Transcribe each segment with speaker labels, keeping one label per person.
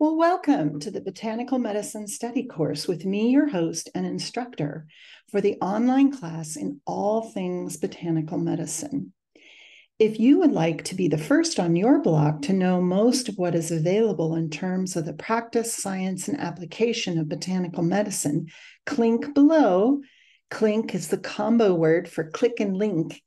Speaker 1: Well, welcome to the Botanical Medicine Study course with me, your host and instructor for the online class in all things botanical medicine. If you would like to be the first on your blog to know most of what is available in terms of the practice, science, and application of botanical medicine, click below. Click is the combo word for click and link,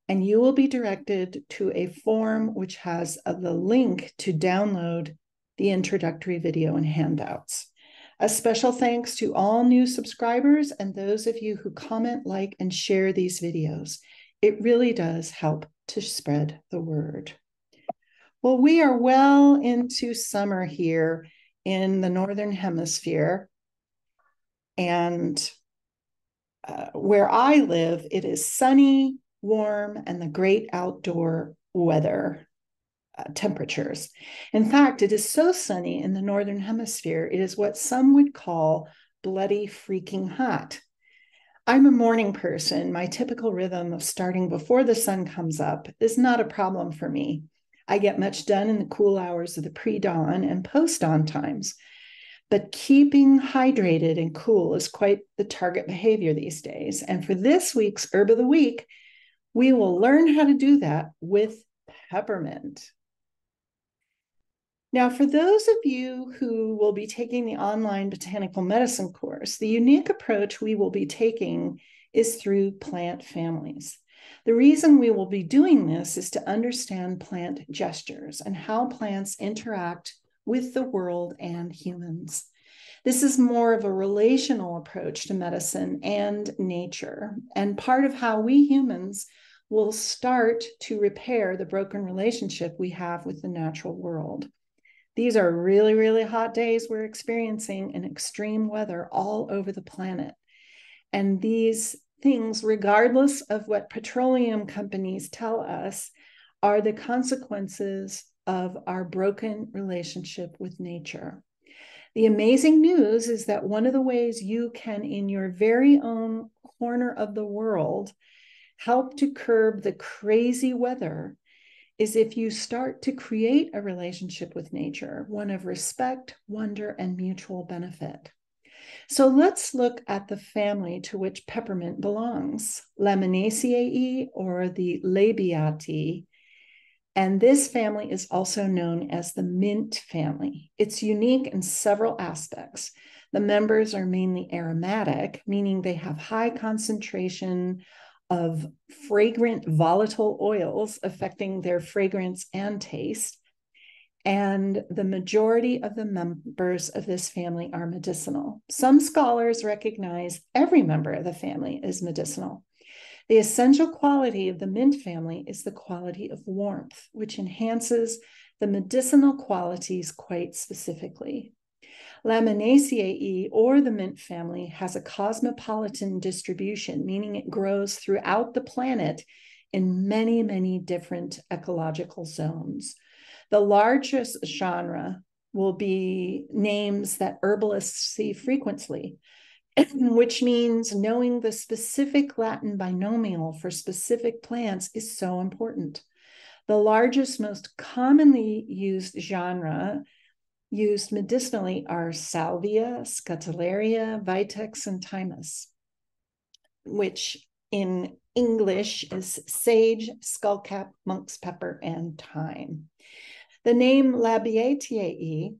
Speaker 1: and you will be directed to a form which has the link to download the introductory video and handouts. A special thanks to all new subscribers and those of you who comment, like, and share these videos. It really does help to spread the word. Well, we are well into summer here in the Northern Hemisphere. And where I live, it is sunny, warm, and the great outdoor weather. Temperatures. In fact, it is so sunny in the Northern Hemisphere, it is what some would call bloody freaking hot. I'm a morning person. My typical rhythm of starting before the sun comes up is not a problem for me. I get much done in the cool hours of the pre-dawn and post-dawn times. But keeping hydrated and cool is quite the target behavior these days. And for this week's Herb of the Week, we will learn how to do that with peppermint. Now, for those of you who will be taking the online botanical medicine course, the unique approach we will be taking is through plant families. The reason we will be doing this is to understand plant gestures and how plants interact with the world and humans. This is more of a relational approach to medicine and nature, and part of how we humans will start to repair the broken relationship we have with the natural world. These are really, really hot days we're experiencing in extreme weather all over the planet. And these things, regardless of what petroleum companies tell us, are the consequences of our broken relationship with nature. The amazing news is that one of the ways you can, in your very own corner of the world, help to curb the crazy weather is if you start to create a relationship with nature, one of respect, wonder, and mutual benefit. So let's look at the family to which peppermint belongs, Laminaceae or the Labiatae. And this family is also known as the mint family. It's unique in several aspects. The members are mainly aromatic, meaning they have high concentration of fragrant volatile oils affecting their fragrance and taste. And the majority of the members of this family are medicinal. Some scholars recognize every member of the family as medicinal. The essential quality of the mint family is the quality of warmth, which enhances the medicinal qualities quite specifically. Laminaceae, or the mint family, has a cosmopolitan distribution, meaning it grows throughout the planet in many, many different ecological zones. The largest genre will be names that herbalists see frequently, which means knowing the specific Latin binomial for specific plants is so important. The largest, most commonly used genre used medicinally are salvia, scutellaria, vitex, and thymus, which in English is sage, skullcap, monk's pepper, and thyme. The name Labiatae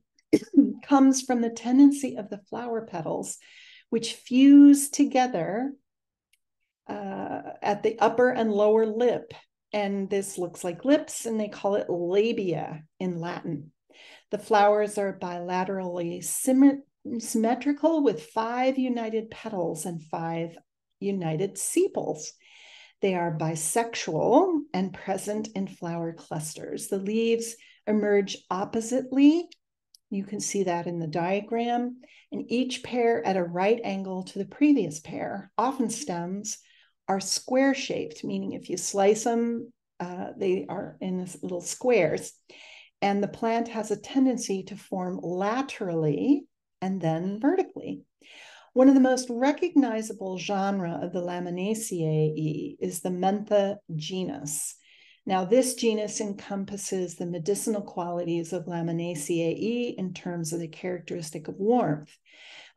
Speaker 1: comes from the tendency of the flower petals, which fuse together at the upper and lower lip. And this looks like lips, and they call it labia in Latin. The flowers are bilaterally symmetrical with 5 united petals and 5 united sepals. They are bisexual and present in flower clusters. The leaves emerge oppositely. You can see that in the diagram, and each pair at a right angle to the previous pair. Often stems are square-shaped, meaning if you slice them, they are in this little squares. And the plant has a tendency to form laterally and then vertically. One of the most recognizable genre of the Laminaceae is the Mentha genus. Now, this genus encompasses the medicinal qualities of Laminaceae in terms of the characteristic of warmth.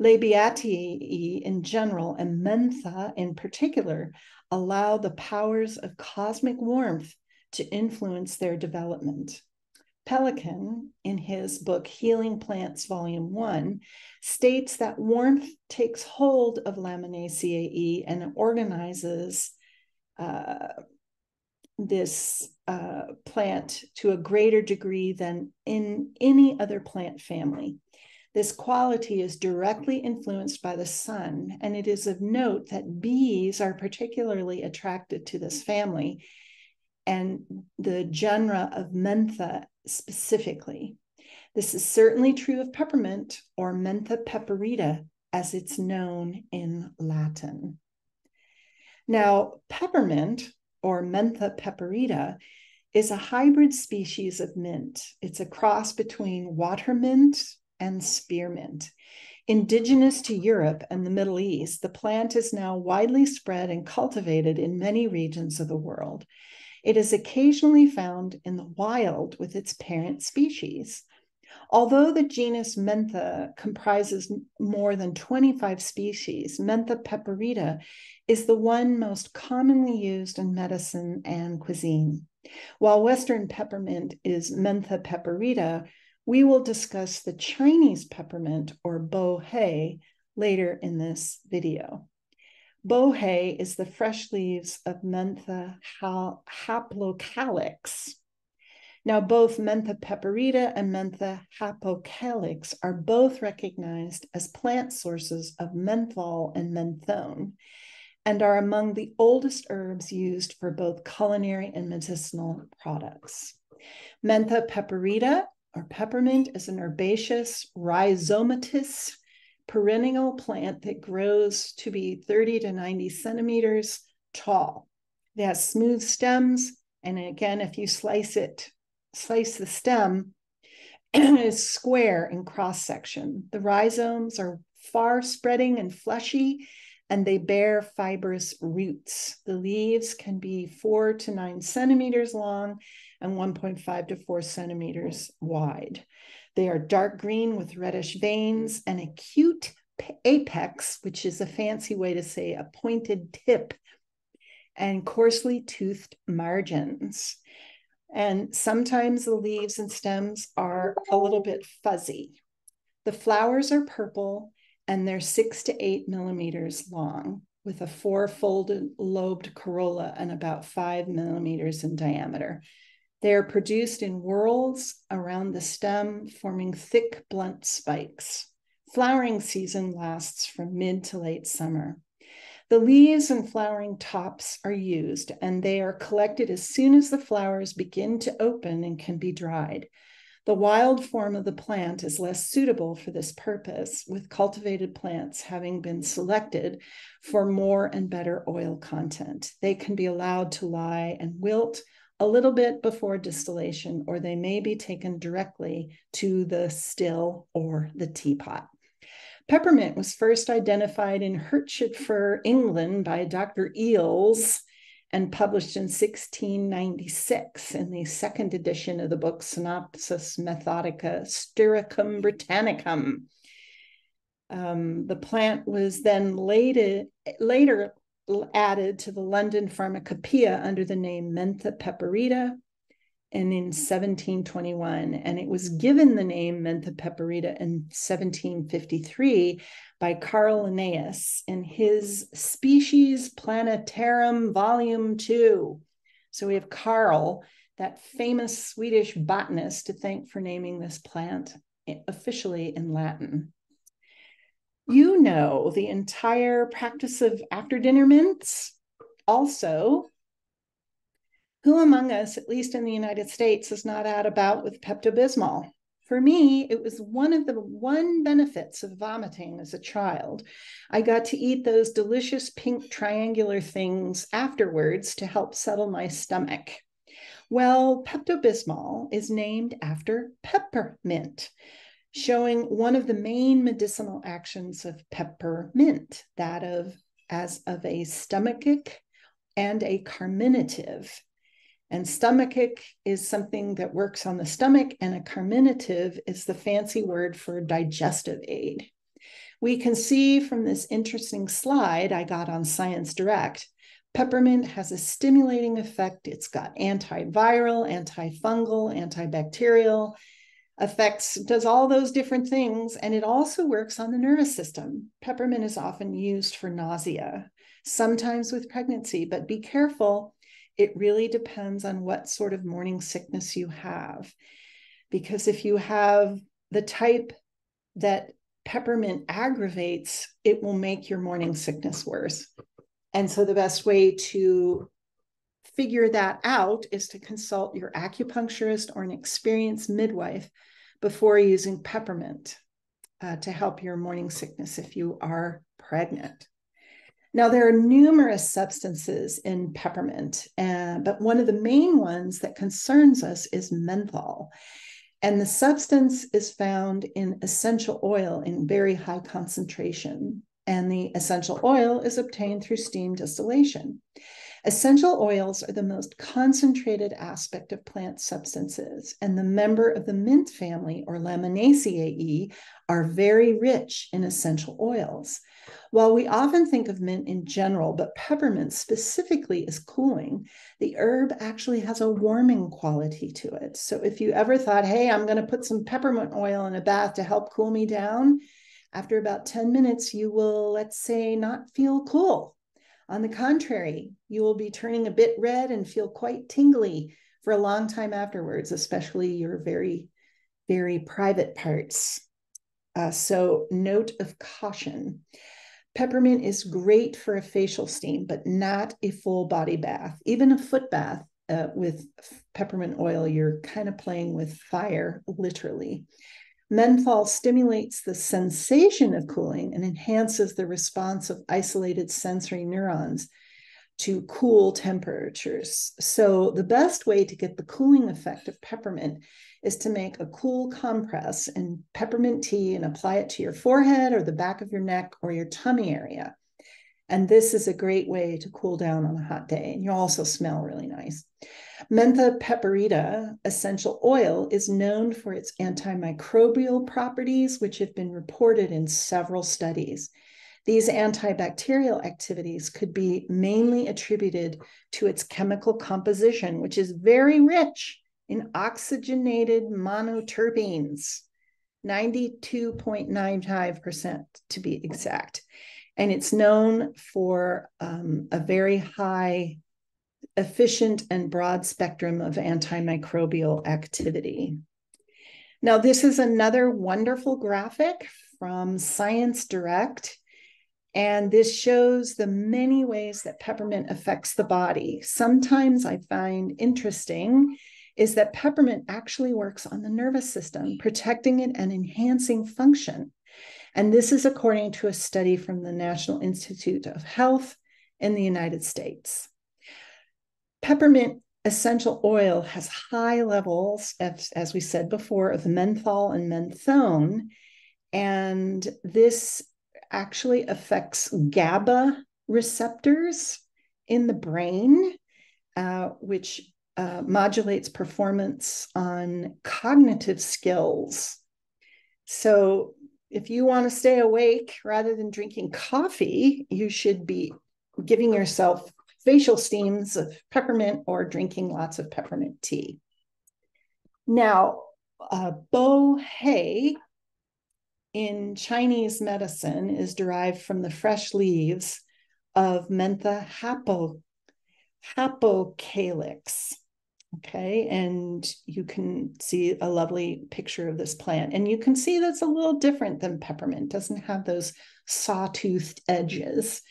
Speaker 1: Labiataceae in general and Mentha in particular allow the powers of cosmic warmth to influence their development. Pelican, in his book Healing Plants, Volume 1, states that warmth takes hold of Laminaceae and organizes this plant to a greater degree than in any other plant family. This quality is directly influenced by the sun, and it is of note that bees are particularly attracted to this family and the genera of Mentha specifically. This is certainly true of peppermint, or Mentha pepperita, as it's known in Latin. Now, peppermint, or Mentha pepperita, is a hybrid species of mint. It's a cross between water mint and spearmint. Indigenous to Europe and the Middle East, the plant is now widely spread and cultivated in many regions of the world. It is occasionally found in the wild with its parent species. Although the genus Mentha comprises more than 25 species, Mentha pepperita is the one most commonly used in medicine and cuisine. While Western peppermint is Mentha pepperita, we will discuss the Chinese peppermint, or bohei, later in this video. Bohei is the fresh leaves of Mentha haplocalyx. Now, both Mentha pepperita and Mentha haplocalyx are both recognized as plant sources of menthol and menthone, and are among the oldest herbs used for both culinary and medicinal products. Mentha pepperita, or peppermint, is an herbaceous, rhizomatous, perennial plant that grows to be 30 to 90 centimeters tall. It has smooth stems, and again, if you slice the stem, it is square in cross section. The rhizomes are far spreading and fleshy, and they bear fibrous roots. The leaves can be 4 to 9 centimeters long and 1.5 to 4 centimeters wide. They are dark green with reddish veins and acute apex, which is a fancy way to say a pointed tip, and coarsely toothed margins. And sometimes the leaves and stems are a little bit fuzzy. The flowers are purple, and they're 6 to 8 millimeters long, with a 4-folded lobed corolla and about 5 millimeters in diameter. They are produced in whorls around the stem, forming thick, blunt spikes. Flowering season lasts from mid to late summer. The leaves and flowering tops are used, and they are collected as soon as the flowers begin to open and can be dried. The wild form of the plant is less suitable for this purpose, with cultivated plants having been selected for more and better oil content. They can be allowed to lie and wilt a little bit before distillation, or they may be taken directly to the still or the teapot. Peppermint was first identified in Hertfordshire, England by Dr. Eales and published in 1696 in the second edition of the book Synopsis Methodica Styricum Britannicum. The plant was then later added to the London Pharmacopoeia under the name Mentha pepperita, and in 1721, and it was given the name Mentha pepperita in 1753 by Carl Linnaeus in his Species Plantarum Volume 2. So we have Carl, that famous Swedish botanist, to thank for naming this plant officially in Latin. You know the entire practice of after-dinner mints. Also, who among us, at least in the United States, has not had a bout with Pepto-Bismol? For me, it was one of the benefits of vomiting as a child. I got to eat those delicious pink triangular things afterwards to help settle my stomach. Well, Pepto-Bismol is named after peppermint, showing one of the main medicinal actions of peppermint, that as of a stomachic and a carminative. And stomachic is something that works on the stomach, and a carminative is the fancy word for digestive aid. We can see from this interesting slide I got on Science Direct, peppermint has a stimulating effect. It's got antiviral, antifungal, antibacterial effects, does all those different things, and it also works on the nervous system. Peppermint is often used for nausea, sometimes with pregnancy, but be careful. It really depends on what sort of morning sickness you have. Because if you have the type that peppermint aggravates, it will make your morning sickness worse. And so the best way to figure that out is to consult your acupuncturist or an experienced midwife before using peppermint to help your morning sickness if you are pregnant. Now, there are numerous substances in peppermint, but one of the main ones that concerns us is menthol. And the substance is found in essential oil in very high concentration. And the essential oil is obtained through steam distillation. Essential oils are the most concentrated aspect of plant substances, and the member of the mint family, or Laminaceae, are very rich in essential oils. While we often think of mint in general, but peppermint specifically is cooling, the herb actually has a warming quality to it. So if you ever thought, hey, I'm going to put some peppermint oil in a bath to help cool me down, after about 10 minutes, you will, let's say, not feel cool. On the contrary, you will be turning a bit red and feel quite tingly for a long time afterwards, especially your very, very private parts. So note of caution. Peppermint is great for a facial steam, but not a full body bath. Even a foot bath with peppermint oil, you're kind of playing with fire, literally. Menthol stimulates the sensation of cooling and enhances the response of isolated sensory neurons to cool temperatures. So the best way to get the cooling effect of peppermint is to make a cool compress in peppermint tea and apply it to your forehead or the back of your neck or your tummy area. And this is a great way to cool down on a hot day. And you also smell really nice. Mentha pepperita essential oil is known for its antimicrobial properties, which have been reported in several studies. These antibacterial activities could be mainly attributed to its chemical composition, which is very rich in oxygenated monoterpenes, 92.95% to be exact. And it's known for a very high, efficient, and broad spectrum of antimicrobial activity. Now, this is another wonderful graphic from Science Direct, and this shows the many ways that peppermint affects the body. Sometimes I find interesting is that peppermint actually works on the nervous system, protecting it and enhancing function. And this is according to a study from the National Institute of Health in the United States. Peppermint essential oil has high levels, as we said before, of menthol and menthone, and this actually affects GABA receptors in the brain, which modulates performance on cognitive skills. So if you want to stay awake rather than drinking coffee, you should be giving yourself facial steams of peppermint or drinking lots of peppermint tea. Now, bohei in Chinese medicine is derived from the fresh leaves of Mentha hapocalyx. Okay, and you can see a lovely picture of this plant. And you can see that's a little different than peppermint. It doesn't have those sawtoothed edges.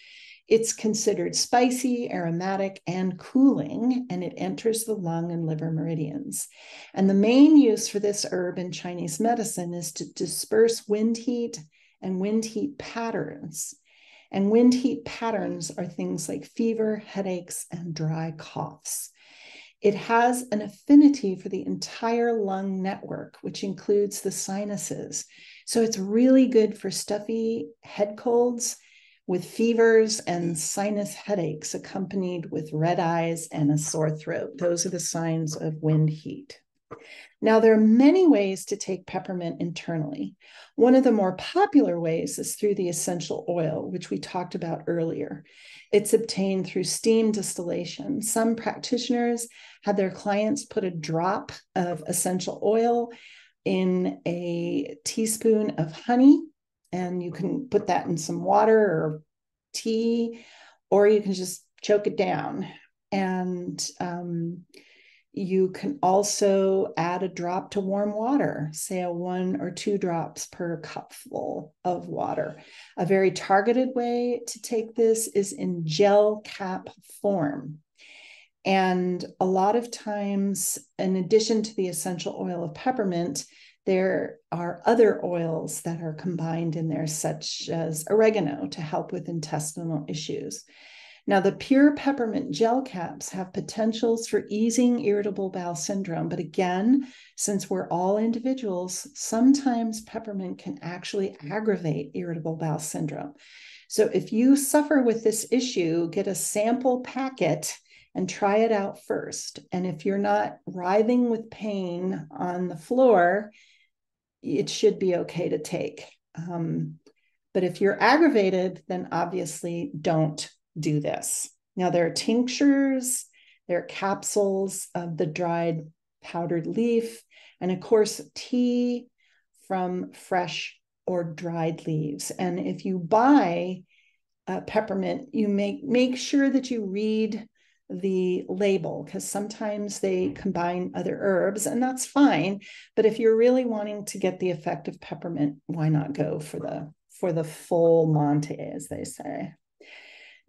Speaker 1: It's considered spicy, aromatic, and cooling, and it enters the lung and liver meridians. And the main use for this herb in Chinese medicine is to disperse wind heat and wind heat patterns. And wind heat patterns are things like fever, headaches, and dry coughs. It has an affinity for the entire lung network, which includes the sinuses. So it's really good for stuffy head colds, with fevers and sinus headaches accompanied with red eyes and a sore throat. Those are the signs of wind heat. Now, there are many ways to take peppermint internally. One of the more popular ways is through the essential oil, which we talked about earlier. It's obtained through steam distillation. Some practitioners had their clients put a drop of essential oil in a teaspoon of honey, and you can put that in some water or tea, or you can just choke it down. And you can also add a drop to warm water, say a 1 or 2 drops per cupful of water. A very targeted way to take this is in gel cap form. And a lot of times, in addition to the essential oil of peppermint, there are other oils that are combined in there, such as oregano, to help with intestinal issues. Now, the pure peppermint gel caps have potentials for easing irritable bowel syndrome. But again, since we're all individuals, sometimes peppermint can actually aggravate irritable bowel syndrome. So if you suffer with this issue, get a sample packet and try it out first. And if you're not writhing with pain on the floor, it should be okay to take. But if you're aggravated, then obviously don't do this. Now, there are tinctures, there are capsules of the dried powdered leaf, and of course, tea from fresh or dried leaves. And if you buy peppermint, you make sure that you read the label, because sometimes they combine other herbs, and that's fine. But if you're really wanting to get the effect of peppermint, why not go for the full Monte, as they say.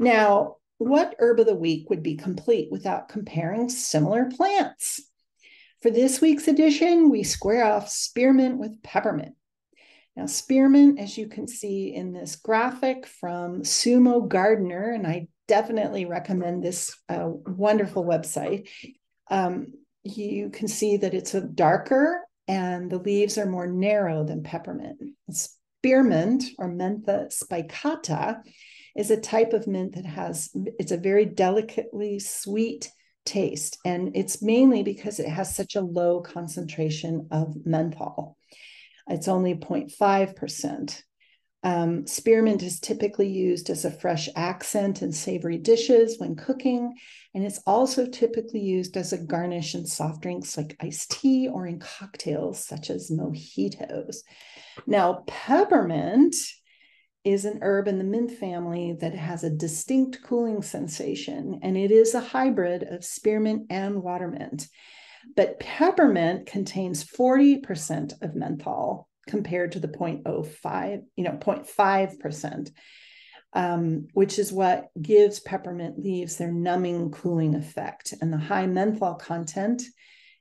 Speaker 1: Now, what herb of the week would be complete without comparing similar plants? For this week's edition, we square off spearmint with peppermint. Now, spearmint, as you can see in this graphic from Sumo Gardener, and I definitely recommend this wonderful website, you can see that it's a darker and the leaves are more narrow than peppermint. Spearmint, or Mentha spicata, is a type of mint that it's a very delicately sweet taste. And it's mainly because it has such a low concentration of menthol. It's only 0.5%. Spearmint is typically used as a fresh accent in savory dishes when cooking. And it's also typically used as a garnish in soft drinks like iced tea or in cocktails such as mojitos. Now, peppermint is an herb in the mint family that has a distinct cooling sensation, and it is a hybrid of spearmint and watermint. But peppermint contains 40% of menthol compared to the 0.5%, which is what gives peppermint leaves their numbing, cooling effect. And the high menthol content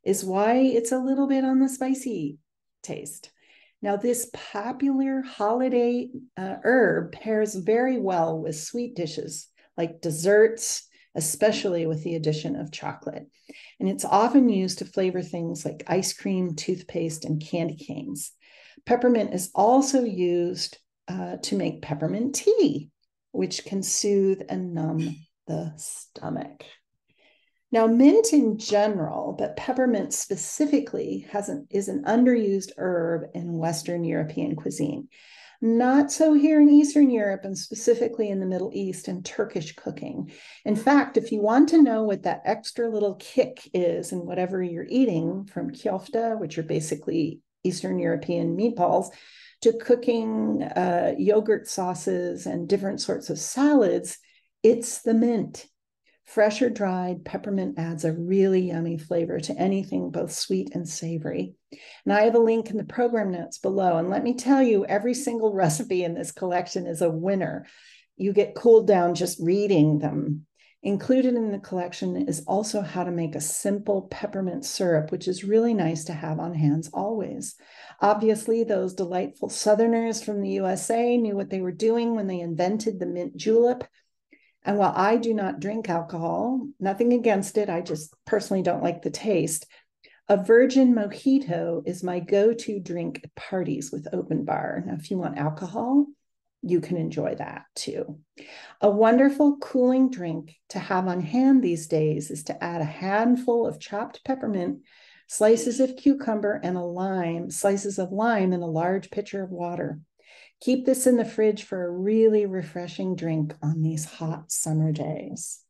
Speaker 1: is why it's a little bit on the spicy taste. Now, this popular holiday herb pairs very well with sweet dishes like desserts, especially with the addition of chocolate. And it's often used to flavor things like ice cream, toothpaste, and candy canes. Peppermint is also used to make peppermint tea, which can soothe and numb the stomach. Now, mint in general, but peppermint specifically is an underused herb in Western European cuisine. Not so here in Eastern Europe, and specifically in the Middle East and Turkish cooking. In fact, if you want to know what that extra little kick is in whatever you're eating, from kyofte, which are basically Eastern European meatballs, to cooking yogurt sauces and different sorts of salads, it's the mint. Fresh or dried, peppermint adds a really yummy flavor to anything both sweet and savory. And I have a link in the program notes below. And let me tell you, every single recipe in this collection is a winner. You get cooled down just reading them. Included in the collection is also how to make a simple peppermint syrup, which is really nice to have on hand always. Obviously, those delightful Southerners from the USA knew what they were doing when they invented the mint julep. And while I do not drink alcohol, nothing against it, I just personally don't like the taste, a virgin mojito is my go-to drink at parties with open bar. Now, if you want alcohol, you can enjoy that too. A wonderful cooling drink to have on hand these days is to add a handful of chopped peppermint, slices of cucumber, and slices of lime in a large pitcher of water. Keep this in the fridge for a really refreshing drink on these hot summer days.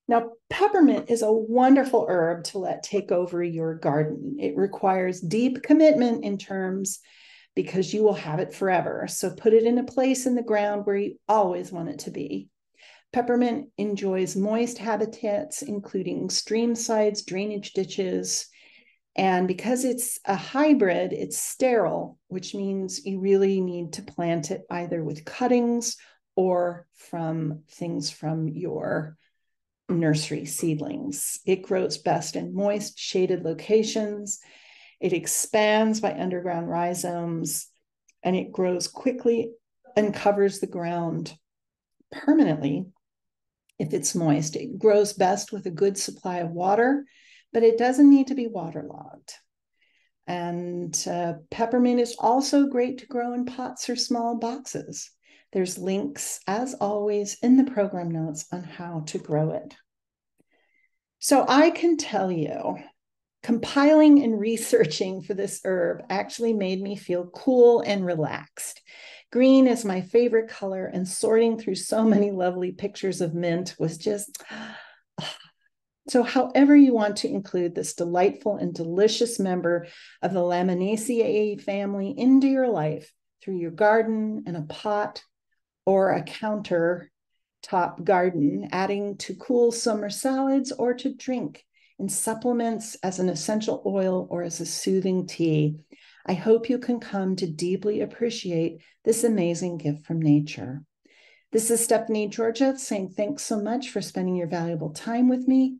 Speaker 1: Now, peppermint is a wonderful herb to let take over your garden. It requires deep commitment in terms because you will have it forever. So put it in a place in the ground where you always want it to be. Peppermint enjoys moist habitats, including stream sides, drainage ditches. And because it's a hybrid, it's sterile, which means you really need to plant it either with cuttings or from things from your nursery seedlings. It grows best in moist, shaded locations. It expands by underground rhizomes, and it grows quickly and covers the ground permanently if it's moist. It grows best with a good supply of water, but it doesn't need to be waterlogged. And peppermint is also great to grow in pots or small boxes. There's links, as always, in the program notes on how to grow it. So I can tell you, compiling and researching for this herb actually made me feel cool and relaxed. Green is my favorite color, and sorting through so many lovely pictures of mint was just... So however you want to include this delightful and delicious member of the Laminaceae family into your life through your garden in a pot or a countertop garden, adding to cool summer salads or to drink in supplements as an essential oil or as a soothing tea, I hope you can come to deeply appreciate this amazing gift from nature. This is Stephanie Georgia saying thanks so much for spending your valuable time with me.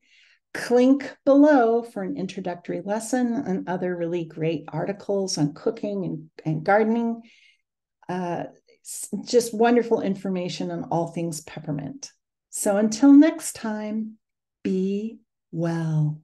Speaker 1: Clink below for an introductory lesson and other really great articles on cooking and gardening. Just wonderful information on all things peppermint. So until next time, be well.